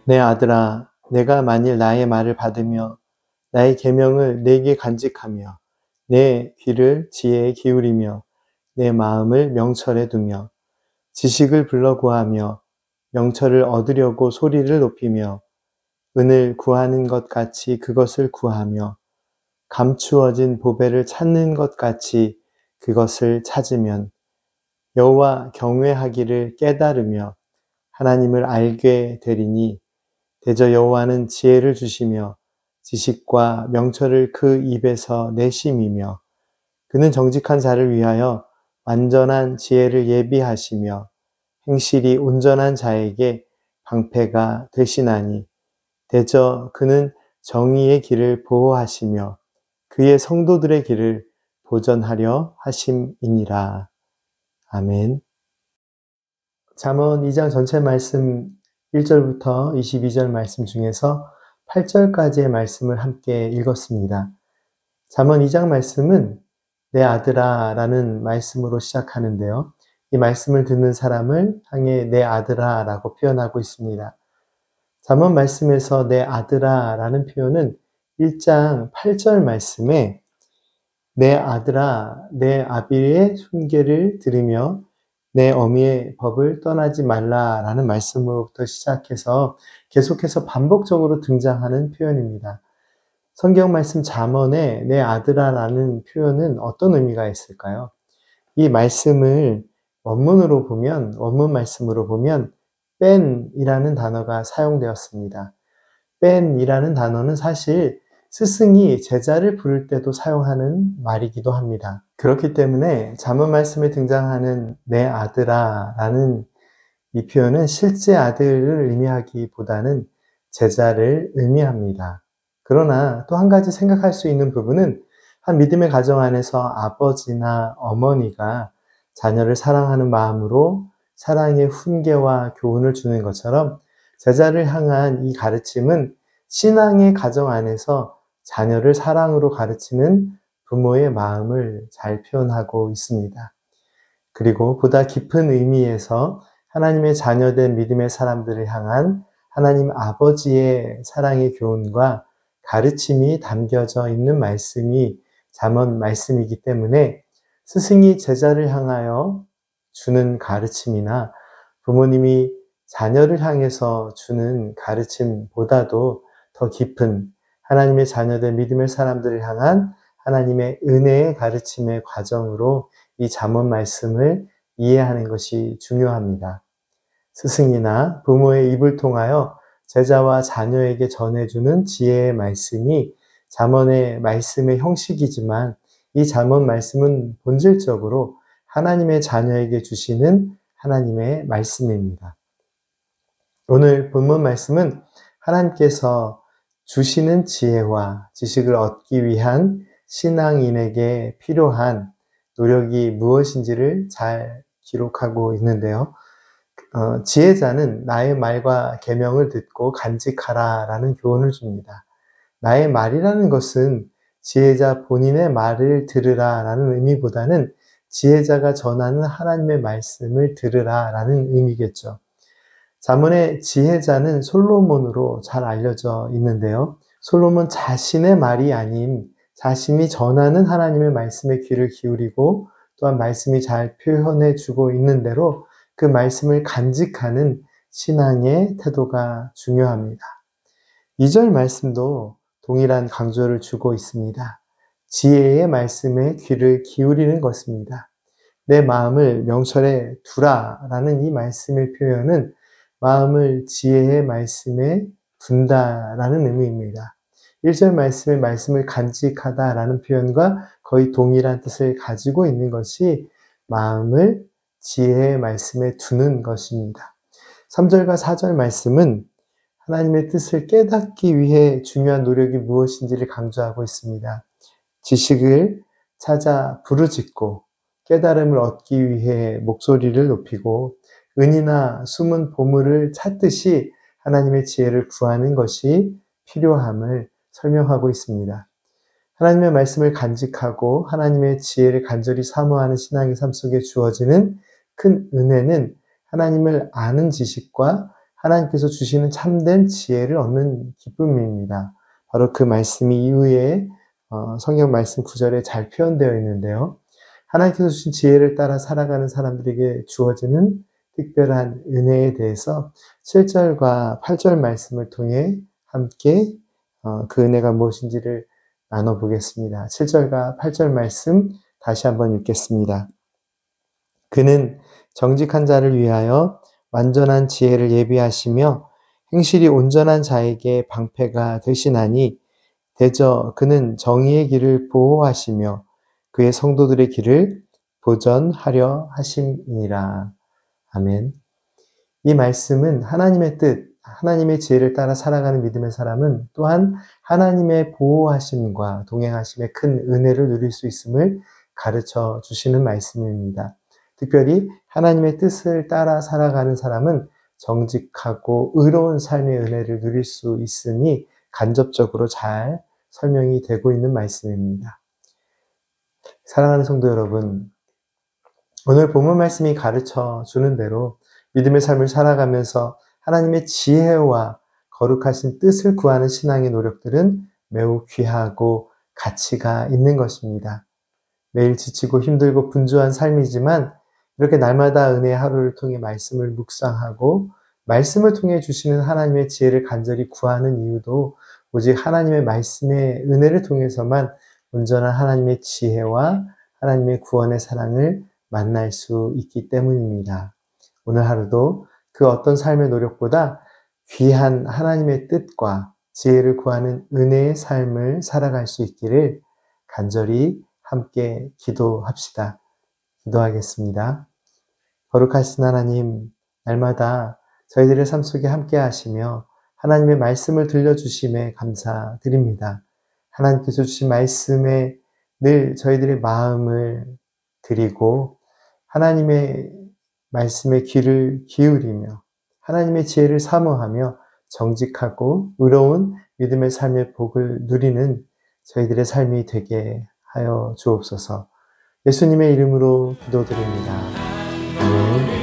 내 아들아, 내가 만일 나의 말을 받으며 나의 계명을 내게 간직하며 내 귀를 지혜에 기울이며 내 마음을 명철에 두며 지식을 불러 구하며 명철을 얻으려고 소리를 높이며 은을 구하는 것 같이 그것을 구하며 감추어진 보배를 찾는 것 같이 그것을 찾으면 여호와 경외하기를 깨달으며 하나님을 알게 되리니 대저 여호와는 지혜를 주시며 지식과 명철을 그 입에서 내심이며 그는 정직한 자를 위하여 완전한 지혜를 예비하시며 행실이 온전한 자에게 방패가 되시나니 대저 그는 정의의 길을 보호하시며 그의 성도들의 길을 보전하려 하심이니라. 아멘. 잠언 2장 전체 말씀 1절부터 22절 말씀 중에서 8절까지의 말씀을 함께 읽었습니다. 잠언 2장 말씀은 내 아들아 라는 말씀으로 시작하는데요. 이 말씀을 듣는 사람을 향해 내 아들아 라고 표현하고 있습니다. 잠언 말씀에서 내 아들아 라는 표현은 1장 8절 말씀에 내 아들아 내 아비의 훈계를 들으며 내 어미의 법을 떠나지 말라라는 말씀으로부터 시작해서 계속해서 반복적으로 등장하는 표현입니다. 성경 말씀 잠언에 내 아들아라는 표현은 어떤 의미가 있을까요? 이 말씀을 원문 말씀으로 보면 뺀이라는 단어가 사용되었습니다. 뺀이라는 단어는 사실 스승이 제자를 부를 때도 사용하는 말이기도 합니다. 그렇기 때문에 잠언 말씀에 등장하는 내 아들아 라는 이 표현은 실제 아들을 의미하기보다는 제자를 의미합니다. 그러나 또 한 가지 생각할 수 있는 부분은 한 믿음의 가정 안에서 아버지나 어머니가 자녀를 사랑하는 마음으로 사랑의 훈계와 교훈을 주는 것처럼 제자를 향한 이 가르침은 신앙의 가정 안에서 자녀를 사랑으로 가르치는 부모의 마음을 잘 표현하고 있습니다. 그리고 보다 깊은 의미에서 하나님의 자녀된 믿음의 사람들을 향한 하나님 아버지의 사랑의 교훈과 가르침이 담겨져 있는 말씀이 잠언 말씀이기 때문에 스승이 제자를 향하여 주는 가르침이나 부모님이 자녀를 향해서 주는 가르침보다도 더 깊은 하나님의 자녀된 믿음의 사람들을 향한 하나님의 은혜의 가르침의 과정으로 이 잠언 말씀을 이해하는 것이 중요합니다. 스승이나 부모의 입을 통하여 제자와 자녀에게 전해주는 지혜의 말씀이 잠언의 말씀의 형식이지만 이 잠언 말씀은 본질적으로 하나님의 자녀에게 주시는 하나님의 말씀입니다. 오늘 본문 말씀은 하나님께서 주시는 지혜와 지식을 얻기 위한 신앙인에게 필요한 노력이 무엇인지를 잘 기록하고 있는데요. 지혜자는 나의 말과 계명을 듣고 간직하라 라는 교훈을 줍니다. 나의 말이라는 것은 지혜자 본인의 말을 들으라 라는 의미보다는 지혜자가 전하는 하나님의 말씀을 들으라 라는 의미겠죠. 잠언의 지혜자는 솔로몬으로 잘 알려져 있는데요. 솔로몬 자신의 말이 아닌 자신이 전하는 하나님의 말씀에 귀를 기울이고 또한 말씀이 잘 표현해 주고 있는 대로 그 말씀을 간직하는 신앙의 태도가 중요합니다. 2절 말씀도 동일한 강조를 주고 있습니다. 지혜의 말씀에 귀를 기울이는 것입니다. 내 마음을 명철에 두라 라는 이 말씀의 표현은 마음을 지혜의 말씀에 둔다라는 의미입니다. 1절 말씀의 말씀을 간직하다라는 표현과 거의 동일한 뜻을 가지고 있는 것이 마음을 지혜의 말씀에 두는 것입니다. 3절과 4절 말씀은 하나님의 뜻을 깨닫기 위해 중요한 노력이 무엇인지를 강조하고 있습니다. 지식을 찾아 부르짖고 깨달음을 얻기 위해 목소리를 높이고 은이나 숨은 보물을 찾듯이 하나님의 지혜를 구하는 것이 필요함을 설명하고 있습니다. 하나님의 말씀을 간직하고 하나님의 지혜를 간절히 사모하는 신앙의 삶 속에 주어지는 큰 은혜는 하나님을 아는 지식과 하나님께서 주시는 참된 지혜를 얻는 기쁨입니다. 바로 그 말씀이 이후에 성경 말씀 구절에 잘 표현되어 있는데요. 하나님께서 주신 지혜를 따라 살아가는 사람들에게 주어지는 특별한 은혜에 대해서 7절과 8절 말씀을 통해 함께 그 은혜가 무엇인지를 나눠보겠습니다. 7절과 8절 말씀 다시 한번 읽겠습니다. 그는 정직한 자를 위하여 완전한 지혜를 예비하시며 행실이 온전한 자에게 방패가 되시나니 대저 그는 정의의 길을 보호하시며 그의 성도들의 길을 보전하려 하심이니라. 아멘. 이 말씀은 하나님의 뜻, 하나님의 지혜를 따라 살아가는 믿음의 사람은 또한 하나님의 보호하심과 동행하심의 큰 은혜를 누릴 수 있음을 가르쳐 주시는 말씀입니다. 특별히 하나님의 뜻을 따라 살아가는 사람은 정직하고 의로운 삶의 은혜를 누릴 수 있으니 간접적으로 잘 설명이 되고 있는 말씀입니다. 사랑하는 성도 여러분, 오늘 본문 말씀이 가르쳐 주는 대로 믿음의 삶을 살아가면서 하나님의 지혜와 거룩하신 뜻을 구하는 신앙의 노력들은 매우 귀하고 가치가 있는 것입니다. 매일 지치고 힘들고 분주한 삶이지만 이렇게 날마다 은혜의 하루를 통해 말씀을 묵상하고 말씀을 통해 주시는 하나님의 지혜를 간절히 구하는 이유도 오직 하나님의 말씀의 은혜를 통해서만 온전한 하나님의 지혜와 하나님의 구원의 사랑을 만날 수 있기 때문입니다. 오늘 하루도 그 어떤 삶의 노력보다 귀한 하나님의 뜻과 지혜를 구하는 은혜의 삶을 살아갈 수 있기를 간절히 함께 기도합시다. 기도하겠습니다. 거룩하신 하나님, 날마다 저희들의 삶 속에 함께 하시며 하나님의 말씀을 들려주심에 감사드립니다. 하나님께서 주신 말씀에 늘 저희들의 마음을 드리고 하나님의 말씀에 귀를 기울이며 하나님의 지혜를 사모하며 정직하고 의로운 믿음의 삶의 복을 누리는 저희들의 삶이 되게 하여 주옵소서. 예수님의 이름으로 기도드립니다. 아멘.